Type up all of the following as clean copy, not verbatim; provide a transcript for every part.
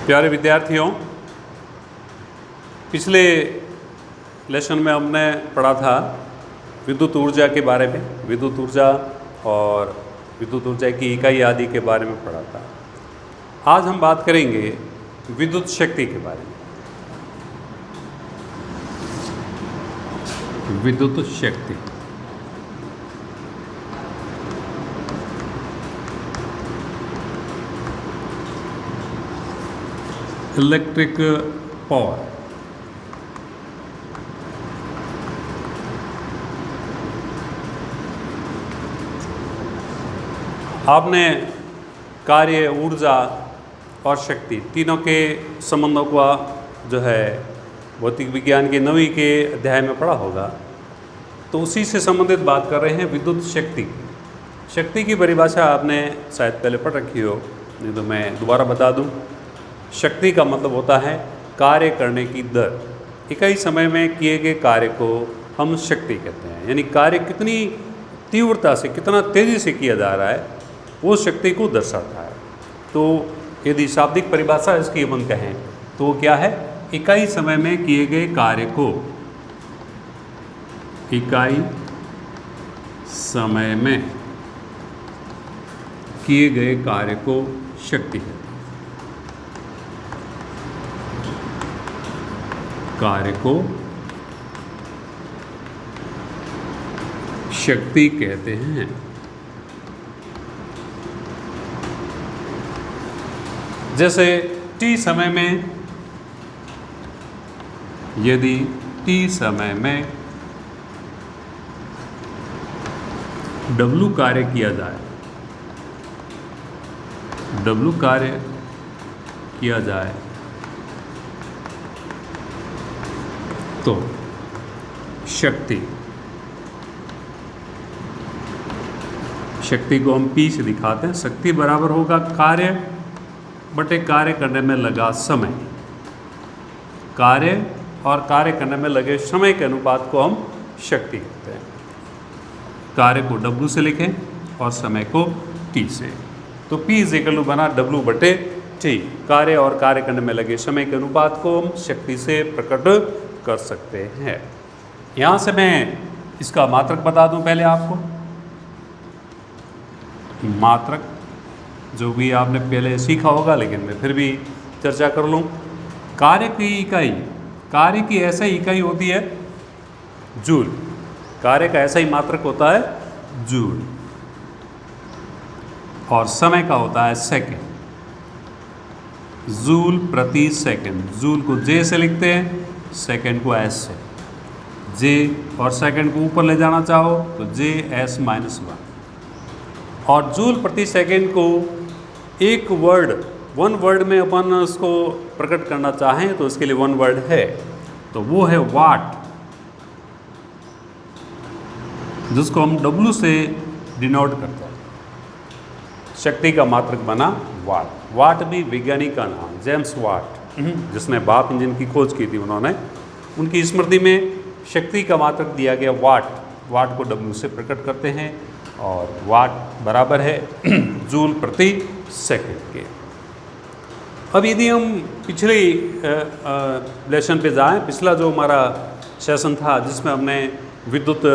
प्यारे विद्यार्थियों, पिछले लेसन में हमने पढ़ा था विद्युत ऊर्जा के बारे में, विद्युत ऊर्जा और विद्युत ऊर्जा की इकाई आदि के बारे में पढ़ा था। आज हम बात करेंगे विद्युत शक्ति के बारे में। विद्युत शक्ति इलेक्ट्रिक पावर। आपने कार्य, ऊर्जा और शक्ति तीनों के संबंधों का जो है भौतिक विज्ञान के 9वीं के अध्याय में पढ़ा होगा। तो उसी से संबंधित बात कर रहे हैं विद्युत शक्ति की। शक्ति की परिभाषा आपने शायद पहले पढ़ रखी हो, नहीं तो मैं दोबारा बता दूं। शक्ति का मतलब होता है कार्य करने की दर। इकाई समय में किए गए कार्य को हम शक्ति कहते हैं, यानी कार्य कितनी तीव्रता से, कितना तेज़ी से किया जा रहा है, वो शक्ति को दर्शाता है। तो यदि शाब्दिक परिभाषा इसकी हम कहें तो वो क्या है? इकाई समय में किए गए कार्य को, इकाई समय में किए गए कार्य को शक्ति है। कार्य को शक्ति कहते हैं। जैसे t समय में, यदि t समय में W कार्य किया जाए, W कार्य किया जाए तो शक्ति को हम P से दिखाते हैं। शक्ति बराबर होगा कार्य बटे कार्य करने में लगा समय। कार्य और कार्य करने में लगे समय के अनुपात को हम शक्ति कहते हैं। कार्य को W से लिखें और समय को T से, तो P = बना W बटे T। कार्य और कार्य करने में लगे समय के अनुपात को हम शक्ति से प्रकट कर सकते हैं। यहाँ से मैं इसका मात्रक बता दूं पहले आपको। मात्रक जो भी आपने पहले सीखा होगा, लेकिन मैं फिर भी चर्चा कर लूँ। कार्य की इकाई, कार्य की ऐसा ही इकाई होती है जूल। कार्य का ऐसा ही मात्रक होता है जूल, और समय का होता है सेकंड। जूल प्रति सेकंड। जूल को J से लिखते हैं, सेकंड को S से। J और सेकंड को ऊपर ले जाना चाहो तो JS-1। और जूल प्रति सेकंड को एक वर्ड, वन वर्ड में अपन उसको प्रकट करना चाहें तो इसके लिए वन वर्ड है, तो वो है वाट, जिसको हम W से डिनोट करते हैं। शक्ति का मात्रक बना वाट। वाट भी वैज्ञानिक का नाम, जेम्स वाट, जिसने भाप इंजन की खोज की थी, उन्होंने, उनकी स्मृति में शक्ति का मात्रक दिया गया वाट। वाट को W से प्रकट करते हैं और वाट बराबर है जूल प्रति सेकंड के। अब यदि हम पिछले लेसन पे जाएं, पिछला जो हमारा सेशन था जिसमें हमने विद्युत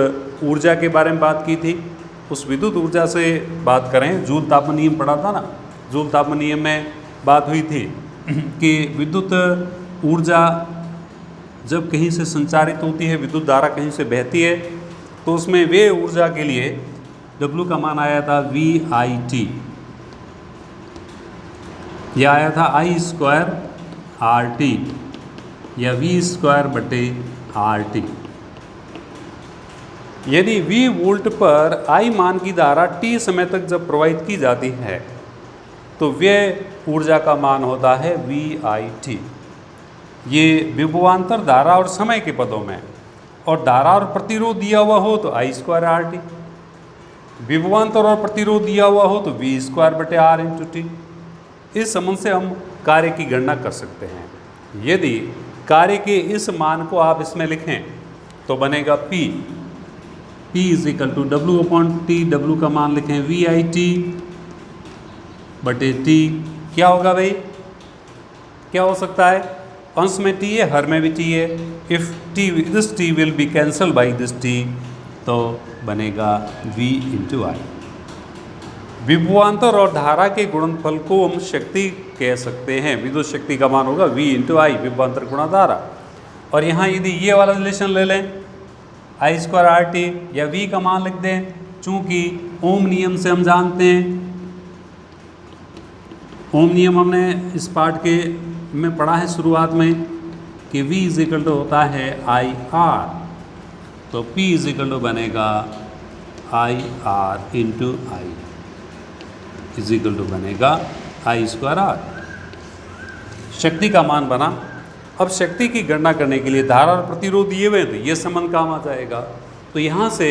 ऊर्जा के बारे में बात की थी, उस विद्युत ऊर्जा से बात करें। जूल तापमान नियम पढ़ा था ना। जूल तापमान नियम में बात हुई थी कि विद्युत ऊर्जा जब कहीं से संचारित होती है, विद्युत धारा कहीं से बहती है, तो उसमें वे ऊर्जा के लिए W का मान आया था VIT, यह आया था I² RT या V² बटे RT। यदि V वोल्ट पर I मान की धारा T समय तक जब प्रवाहित की जाती है तो व्यय ऊर्जा का मान होता है VIT। ये विभवांतर धारा और समय के पदों में, और धारा और प्रतिरोध दिया हुआ हो तो I² RT, विभवांतर और प्रतिरोध दिया हुआ हो तो V² बटे R × T। इस संबंध से हम कार्य की गणना कर सकते हैं। यदि कार्य के इस मान को आप इसमें लिखें तो बनेगा P = W/T। W का मान लिखें VIT/T। क्या होगा भाई? क्या हो सकता है, अंश में टी है, हर में भी टी है। If T this T will be cancel by this T, तो बनेगा v इंटू आई। विभवांतर और धारा के गुणनफल को हम शक्ति कह सकते हैं। विद्युत शक्ति का मान होगा v इंटू आई, विभवांतर गुणा धारा। और यहाँ यदि ये वाला रिलेशन ले लें, आई स्क्वायर आर टी, या v का मान लिख दें, चूँकि ओम नियम से हम जानते हैं, ओम नियम हमने इस पाठ के में पढ़ा है शुरुआत में कि v इज इक्वल टू होता है आई आर, तो p इज इक्वल टू बनेगा I R into I is equal to बनेगा आई स्क्वायर आर। शक्ति का मान बना। अब शक्ति की गणना करने के लिए धारा और प्रतिरोध दिए हुए हैं, तो ये संबंध काम आ जाएगा। तो यहाँ से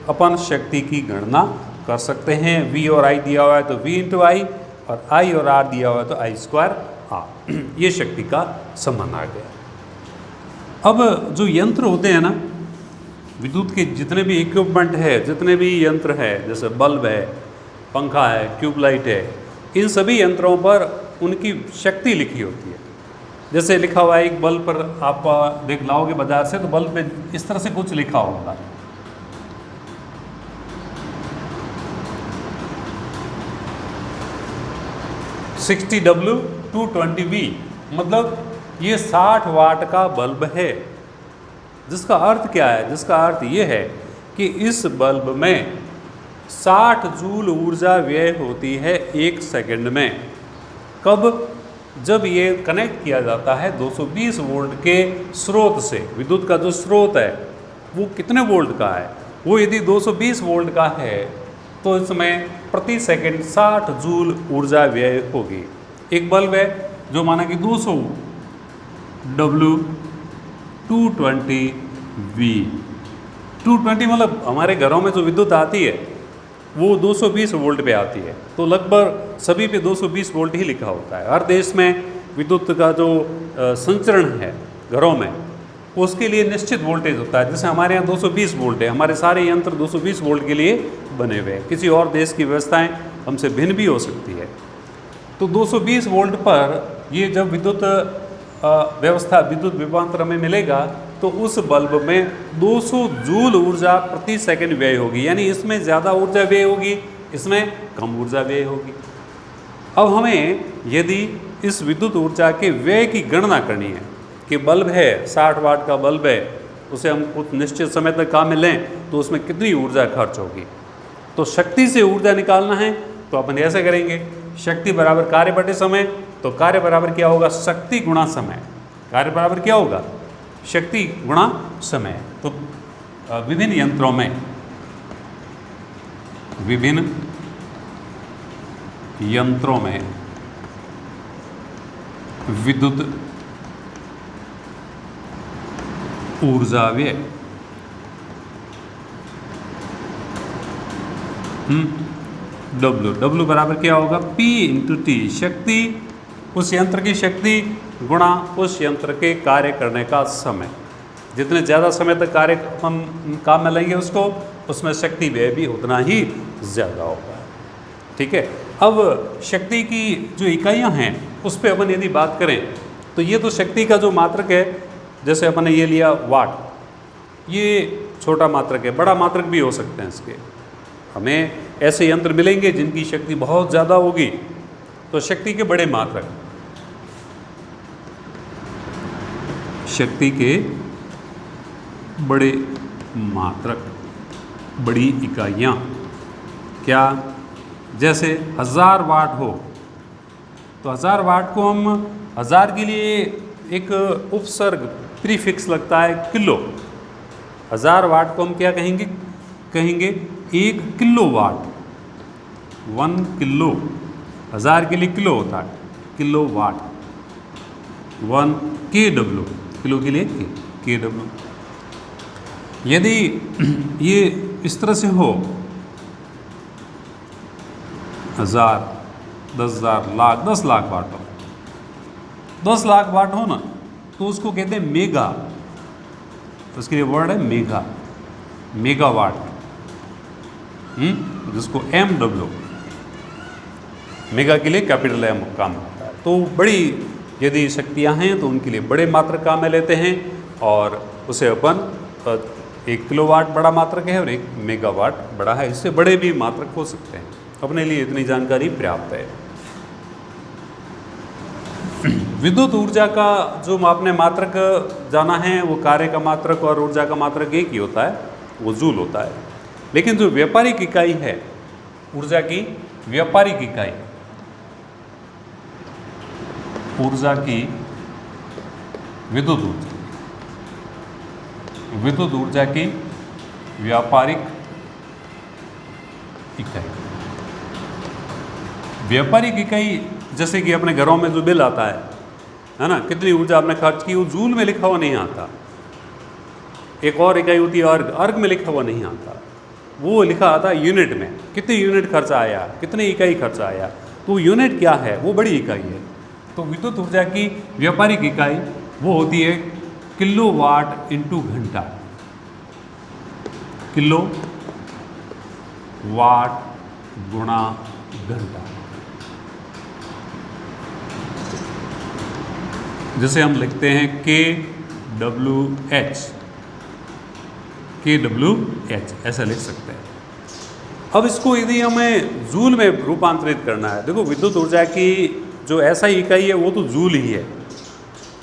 अपन शक्ति की गणना कर सकते हैं। v और i दिया हुआ है तो v इंटू आई, और i और r दिया हुआ है तो आई स्क्वायर आर। ये शक्ति का संबंध आ गया। अब जो यंत्र होते हैं ना, विद्युत के जितने भी इक्विपमेंट है, जितने भी यंत्र है, जैसे बल्ब है, पंखा है, ट्यूबलाइट है, इन सभी यंत्रों पर उनकी शक्ति लिखी होती है। जैसे लिखा हुआ है एक बल्ब पर, आप देख लाओगे बाजार से तो बल्ब पे इस तरह से कुछ लिखा होगा, $60W 220V, मतलब ये 60 वाट का बल्ब है। जिसका अर्थ क्या है? जिसका अर्थ ये है कि इस बल्ब में 60 जूल ऊर्जा व्यय होती है 1 सेकंड में। कब? जब ये कनेक्ट किया जाता है 220 वोल्ट के स्रोत से। विद्युत का जो स्रोत है वो कितने वोल्ट का है? वो यदि 220 वोल्ट का है तो इसमें प्रति सेकंड 60 जूल ऊर्जा व्यय होगी। एक बल्ब है जो माना कि 200 W 220V, 220 मतलब हमारे घरों में जो विद्युत आती है वो 220 वोल्ट पे आती है, तो लगभग सभी पे 220 वोल्ट ही लिखा होता है। हर देश में विद्युत का जो संचरण है घरों में, उसके लिए निश्चित वोल्टेज होता है। जैसे हमारे यहाँ 220 वोल्ट है, हमारे सारे यंत्र 220 वोल्ट के लिए बने हुए हैं। किसी और देश की व्यवस्थाएं हमसे भिन्न भी हो सकती है। तो 220 वोल्ट पर ये जब विद्युत व्यवस्था विद्युत विभवांतर में मिलेगा तो उस बल्ब में 200 जूल ऊर्जा प्रति सेकंड व्यय होगी। यानी इसमें ज़्यादा ऊर्जा व्यय होगी, इसमें कम ऊर्जा व्यय होगी। अब हमें यदि इस विद्युत ऊर्जा के व्यय की गणना करनी है कि बल्ब है 60 वाट का बल्ब है, उसे हम कुछ निश्चित समय तक काम में लें तो उसमें कितनी ऊर्जा खर्च होगी। तो शक्ति से ऊर्जा निकालना है तो अपन ऐसे करेंगे, शक्ति बराबर कार्य बटे समय। तो कार्य बराबर क्या होगा? शक्ति गुणा समय। कार्य बराबर क्या होगा? शक्ति गुणा समय। तो विभिन्न यंत्रों में विद्युत ऊर्जा व्यय W बराबर क्या होगा? P into T. शक्ति उस यंत्र की शक्ति गुणा उस यंत्र के कार्य करने का समय। जितने ज़्यादा समय तक कार्य हम काम में लेंगे उसको, उसमें शक्ति व्यय भी उतना ही ज़्यादा होगा। ठीक है। अब शक्ति की जो इकाइयां हैं उस पर अपन यदि बात करें तो ये तो शक्ति का जो मात्रक है, जैसे अपन ने ये लिया वाट, ये छोटा मात्रक है, बड़ा मात्रक भी हो सकते हैं इसके। हमें ऐसे यंत्र मिलेंगे जिनकी शक्ति बहुत ज़्यादा होगी, तो शक्ति के बड़े मात्रक, शक्ति के बड़े मात्रक, बड़ी इकाइयाँ क्या? जैसे 1000 वाट हो तो 1000 वाट को हम 1000 के लिए एक उपसर्ग प्रीफिक्स लगता है किलो। 1000 वाट को हम क्या कहेंगे? कहेंगे 1 किलो वाट। 1 किलो, 1000 के लिए किलो होता है, किलो वाट। 1 KW, किलो के लिए KW। यदि ये इस तरह से हो 1000, 10,000, लाख, 10 लाख वाट हो, 10 लाख वाट हो ना, तो उसको कहते हैं मेगा। उसके लिए वर्ड है मेगा, मेगावाट, जिसको MW, मेगा के लिए कैपिटल M काम होता है। तो बड़ी यदि शक्तियाँ हैं तो उनके लिए बड़े मात्रक काम में लेते हैं और उसे अपन 1 किलोवाट बड़ा मात्रक है और 1 मेगावाट बड़ा है, इससे बड़े भी मात्रक हो सकते हैं। अपने लिए इतनी जानकारी पर्याप्त है। विद्युत ऊर्जा का जो आपने मात्रक जाना है वो कार्य का मात्रक और ऊर्जा का मात्रक एक ही होता है, वो जूल होता है। लेकिन जो व्यापारिक इकाई है ऊर्जा की, व्यापारिक इकाई ऊर्जा की विद्युत ऊर्जा की व्यापारिक इकाई, व्यापारिक इकाई जैसे कि अपने घरों में जो बिल आता है ना, कितनी ऊर्जा आपने खर्च की, वो जूल में लिखा हुआ नहीं आता। एक और इकाई होती है अर्ग, अर्ग में लिखा हुआ नहीं आता, वो लिखा आता है यूनिट में, कितने यूनिट खर्चा आया, कितने इकाई खर्चा आया। तो यूनिट क्या है, वो बड़ी इकाई है। तो विद्युत ऊर्जा की व्यापारिक इकाई वो होती है किलोवाट इंटू घंटा, किलो वाट गुणा घंटा। जैसे हम लिखते हैं KWH, ऐसा लिख सकते हैं। अब इसको यदि हमें जूल में रूपांतरित करना है, देखो विद्युत ऊर्जा की जो ऐसा इकाई है वो तो जूल ही है,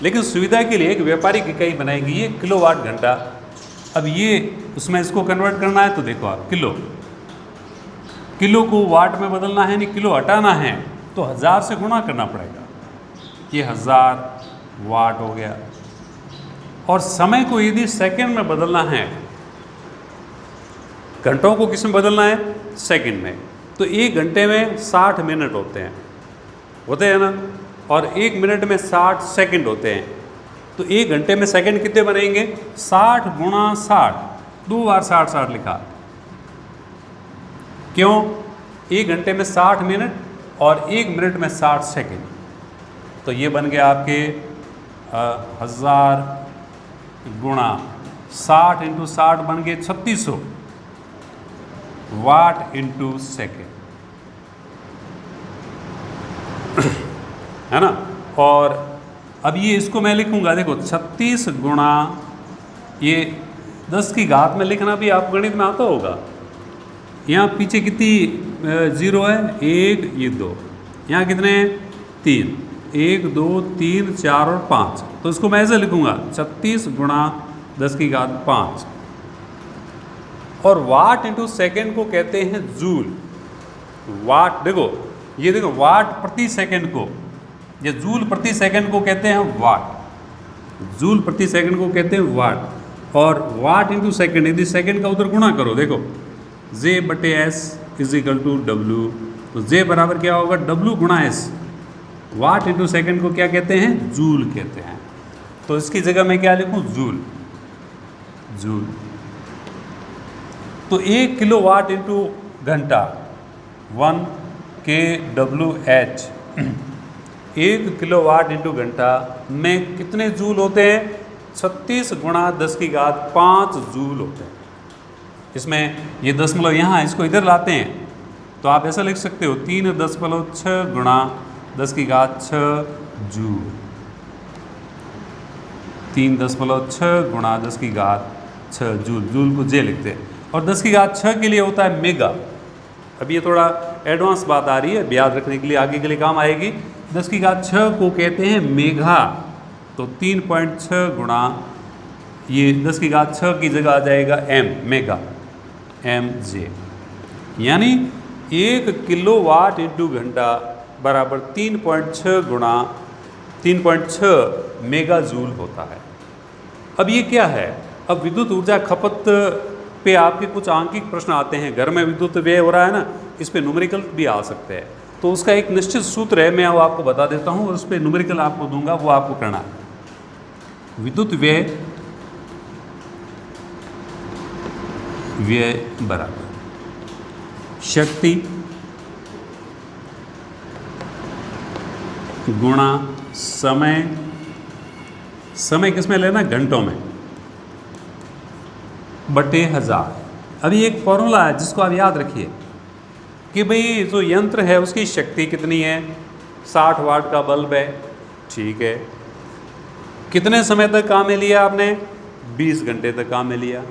लेकिन सुविधा के लिए एक व्यापारिक इकाई बनाएगी ये किलोवाट घंटा। अब ये उसमें इसको कन्वर्ट करना है तो देखो आप किलो को वाट में बदलना है, नहीं किलो हटाना है तो 1000 से गुणा करना पड़ेगा, ये 1000 वाट हो गया। और समय को यदि सेकंड में बदलना है, घंटों को किस में बदलना है, सेकंड में, तो 1 घंटे में 60 मिनट होते हैं ना, और 1 मिनट में 60 सेकंड होते हैं। तो 1 घंटे में सेकंड कितने बनेंगे, 60 गुणा 60, 2 बार 60 लिखा। क्यों, 1 घंटे में 60 मिनट और 1 मिनट में 60 सेकंड, तो ये बन गया आपके 1000 गुणा 60 इंटू 60 बन गए 3600 वाट इंटू सेकेंड, है ना। और अब ये इसको मैं लिखूंगा, देखो 36 गुणा ये 10 की घात में लिखना भी आपको गणित में आता होगा। यहाँ पीछे कितनी 0 है, 1 ये 2, यहाँ कितने 3, 1 2 3 4 और 5, तो इसको मैं ऐसे लिखूंगा 36 गुणा 10 की घात 5। और वाट इंटू सेकेंड को कहते हैं जूल। वाट देखो, ये देखो वाट प्रति सेकंड को, ये जूल प्रति सेकंड को कहते हैं वाट, जूल प्रति सेकंड को कहते हैं वाट। और वाट इंटू सेकंड, यदि सेकंड का उधर गुणा करो, देखो J/S is equal to W, तो J बराबर क्या होगा, W गुणा S। वाट इंटू सेकंड को क्या कहते हैं, जूल कहते हैं। तो इसकी जगह मैं क्या लिखूं, जूल। तो 1 किलोवाट इंटू घंटा 1 kWh, 1 किलोवाट इंटू घंटा में कितने जूल होते हैं, 36 गुणा 10 की घात 5 जूल होते हैं। इसमें ये दशमलव यहाँ इसको इधर लाते हैं तो आप ऐसा लिख सकते हो 3.6 गुणा 10 की घात 6 जूल, 3.6 गुणा 10 की घात 6 जूल, जूल को जे लिखते हैं। और 10 की घात 6 के लिए होता है मेगा। अब ये थोड़ा एडवांस बात आ रही है, याद रखने के लिए आगे के लिए काम आएगी। 10 की घात 6 को कहते हैं मेगा, तो 3.6 गुणा ये 10 की घात 6 की जगह आ जाएगा m, मेगा, mj, यानी 1 किलोवाट इंटू घंटा बराबर 3.6 गुणा 3.6 मेगा जूल होता है। अब ये क्या है, अब विद्युत ऊर्जा खपत पे आपके कुछ आंकिक प्रश्न आते हैं। घर में विद्युत व्यय हो रहा है ना, इस पे न्यूमेरिकल भी आ सकते हैं, तो उसका एक निश्चित सूत्र है, मैं वो आपको बता देता हूँ और उस पर न्यूमेरिकल आपको दूंगा, वो आपको करना है। विद्युत व्यय बराबर शक्ति गुणा समय, समय किस में लेना, घंटों में, बटे 1000। अभी एक फॉर्मूला है जिसको आप याद रखिए कि भाई जो यंत्र है उसकी शक्ति कितनी है, 60 वाट का बल्ब है ठीक है। कितने समय तक काम में लिया आपने? 20 घंटे तक काम में लिया।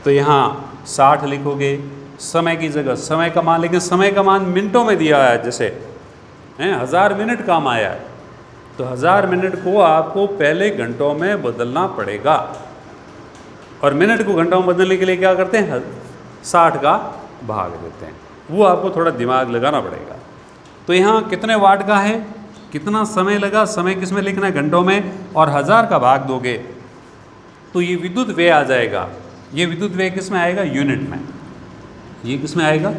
तो यहाँ 60 लिखोगे, समय की जगह समय का मान, लेकिन समय का मान मिनटों में दिया है, जैसे हैं 1000 मिनट काम आया है, तो 1000 मिनट को आपको पहले घंटों में बदलना पड़ेगा। और मिनट को घंटों में बदलने के लिए क्या करते हैं? 60 का भाग देते हैं। वो आपको थोड़ा दिमाग लगाना पड़ेगा। तो यहाँ कितने वाट का है, कितना समय लगा, समय किस में लिखना है? घंटों में, और 1000 का भाग दोगे तो ये विद्युत व्यय आ जाएगा। ये विद्युत व्यय किस में आएगा? यूनिट में। ये किस में आएगा?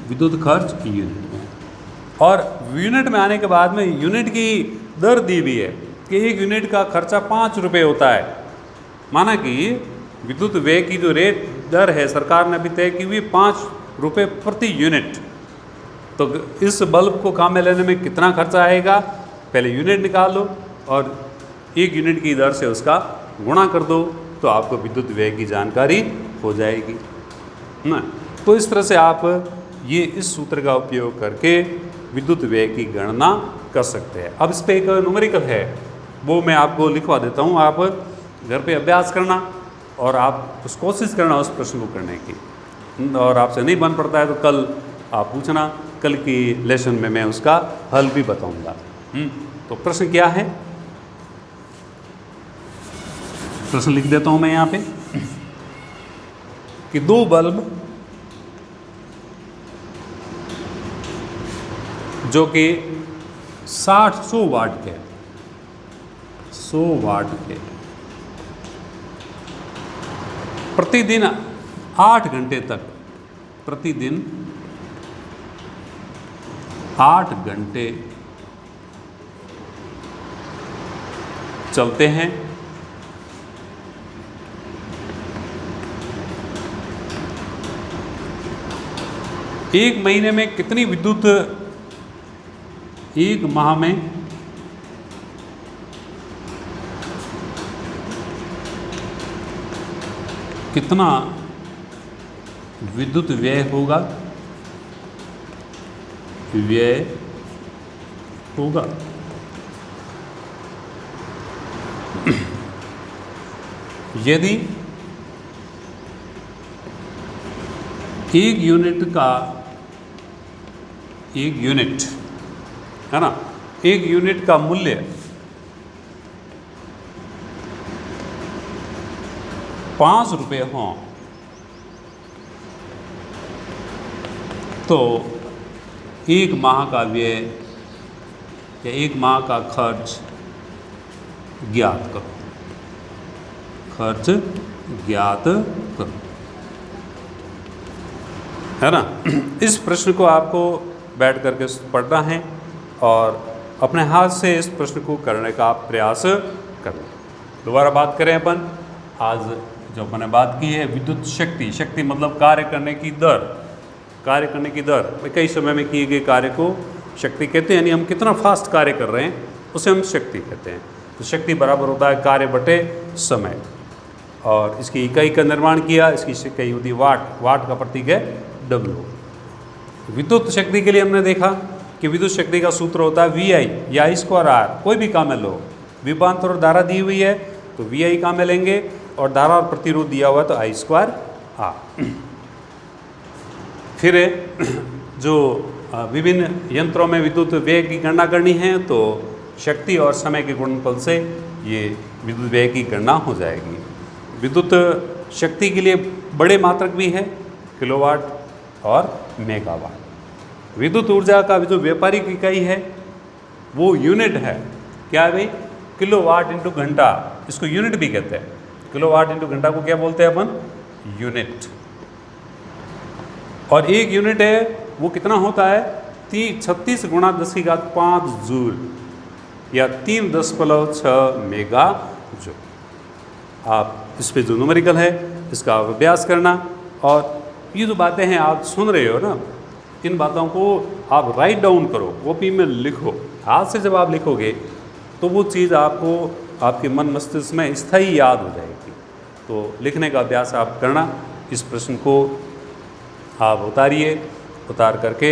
विद्युत खर्च यूनिट में। और यूनिट में आने के बाद में यूनिट की दर दी भी है कि 1 यूनिट का खर्चा 5 रुपये होता है। माना कि विद्युत व्यय की जो रेट दर है सरकार ने अभी तय की हुई 5 रुपये प्रति यूनिट। तो इस बल्ब को काम में लेने में कितना खर्चा आएगा, पहले यूनिट निकाल लो और 1 यूनिट की दर से उसका गुणा कर दो, तो आपको विद्युत व्यय की जानकारी हो जाएगी ना। तो इस तरह से आप ये इस सूत्र का उपयोग करके विद्युत व्यय की गणना कर सकते हैं। अब इस पर एक न्यूमेरिकल है, वो मैं आपको लिखवा देता हूँ, आप घर पे अभ्यास करना और आप उस कोशिश करना उस प्रश्न को करने की। और आपसे नहीं बन पड़ता है तो कल आप पूछना, कल की लेसन में मैं उसका हल भी बताऊंगा। तो प्रश्न क्या है? प्रश्न लिख देता हूं मैं यहाँ पे कि 2 बल्ब जो कि 100 वाट के, 100 वाट के, प्रतिदिन 8 घंटे तक, प्रतिदिन 8 घंटे चलते हैं। एक महीने में कितनी विद्युत, एक माह में कितना विद्युत व्यय होगा, व्यय होगा। यदि 1 यूनिट का, 1 यूनिट है ना, 1 यूनिट का मूल्य 5 रुपये हो तो 1 माह का व्यय या 1 माह का खर्च ज्ञात करो, खर्च ज्ञात करो, है ना। इस प्रश्न को आपको बैठ करके पढ़ना है और अपने हाथ से इस प्रश्न को करने का आप प्रयास करें। दोबारा बात करें अपन, आज जो मैंने बात की है विद्युत शक्ति, शक्ति मतलब कार्य करने की दर, कार्य करने की दर, कई समय में किए गए कार्य को शक्ति कहते हैं, यानी हम कितना फास्ट कार्य कर रहे हैं उसे हम शक्ति कहते हैं। तो शक्ति बराबर होता है कार्य बटे समय, और इसकी इकाई का निर्माण किया, इसकी इकाई होती है वाट, वाट का प्रतीक है W। विद्युत शक्ति के लिए हमने देखा कि विद्युत शक्ति का सूत्र होता है VI या I²R। कोई भी काम में लो, विभवांतर और धारा दी हुई है तो VI काम में लेंगे, और धारा और प्रतिरोध दिया हुआ है तो I²R। फिर जो विभिन्न यंत्रों में विद्युत व्यय की गणना करनी है तो शक्ति और समय के गुणनफल से ये विद्युत व्यय की गणना हो जाएगी। विद्युत शक्ति के लिए बड़े मात्रक भी है, किलोवाट और मेगावाट। विद्युत ऊर्जा का जो व्यापारिक इकाई है वो यूनिट है, क्या है भाई? किलोवाट इंटू घंटा, इसको यूनिट भी कहते हैं। किलोवाट इंटू घंटा को क्या बोलते हैं अपन? यूनिट। और 1 यूनिट है वो कितना होता है? 36 गुणा 10⁵ जूल या 3.6 मेगा जूल। आप इस पे जो न्यूमेरिकल है इसका अभ्यास करना, और ये जो बातें हैं आप सुन रहे हो ना, इन बातों को आप राइट डाउन करो, कॉपी में लिखो। हाथ से जब आप लिखोगे तो वो चीज़ आपको आपके मन मस्तिष्क में स्थायी याद हो जाएगी। तो लिखने का अभ्यास आप करना। इस प्रश्न को आप उतारिए, उतार करके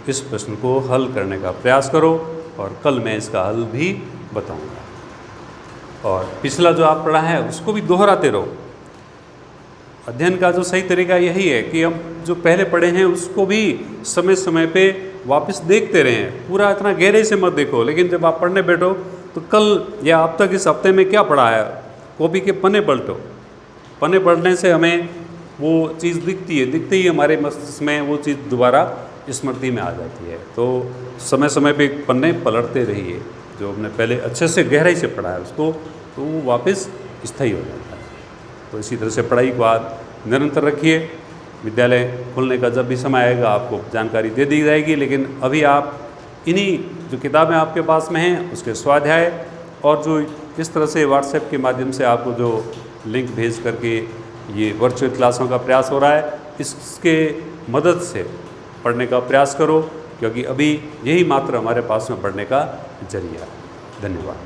इस प्रश्न को हल करने का प्रयास करो, और कल मैं इसका हल भी बताऊंगा। और पिछला जो आप पढ़ा है उसको भी दोहराते रहो। अध्ययन का जो सही तरीका यही है कि हम जो पहले पढ़े हैं उसको भी समय समय पे वापस देखते रहें। पूरा इतना गहरे से मत देखो, लेकिन जब आप पढ़ने बैठो तो कल या अब तक इस हफ्ते में क्या पढ़ा है, कॉपी के पन्ने पलटो। पन्ने पलटने से हमें वो चीज़ दिखती है, दिखते ही हमारे मस्तिष्क में वो चीज़ दोबारा स्मृति में आ जाती है। तो समय समय पे पन्ने पलटते रहिए, जो हमने पहले अच्छे से गहराई से पढ़ा है उसको, तो वो वापस स्थायी हो जाता है। तो इसी तरह से पढ़ाई को आप निरंतर रखिए। विद्यालय खुलने का जब भी समय आएगा आपको जानकारी दे दी जाएगी, लेकिन अभी आप इन्हीं जो किताबें आपके पास में हैं उसके स्वाध्याय और जो इस तरह से व्हाट्सएप के माध्यम से आपको जो लिंक भेज करके ये वर्चुअल क्लासों का प्रयास हो रहा है, इसके मदद से पढ़ने का प्रयास करो, क्योंकि अभी यही मात्र हमारे पास में पढ़ने का जरिया है। धन्यवाद।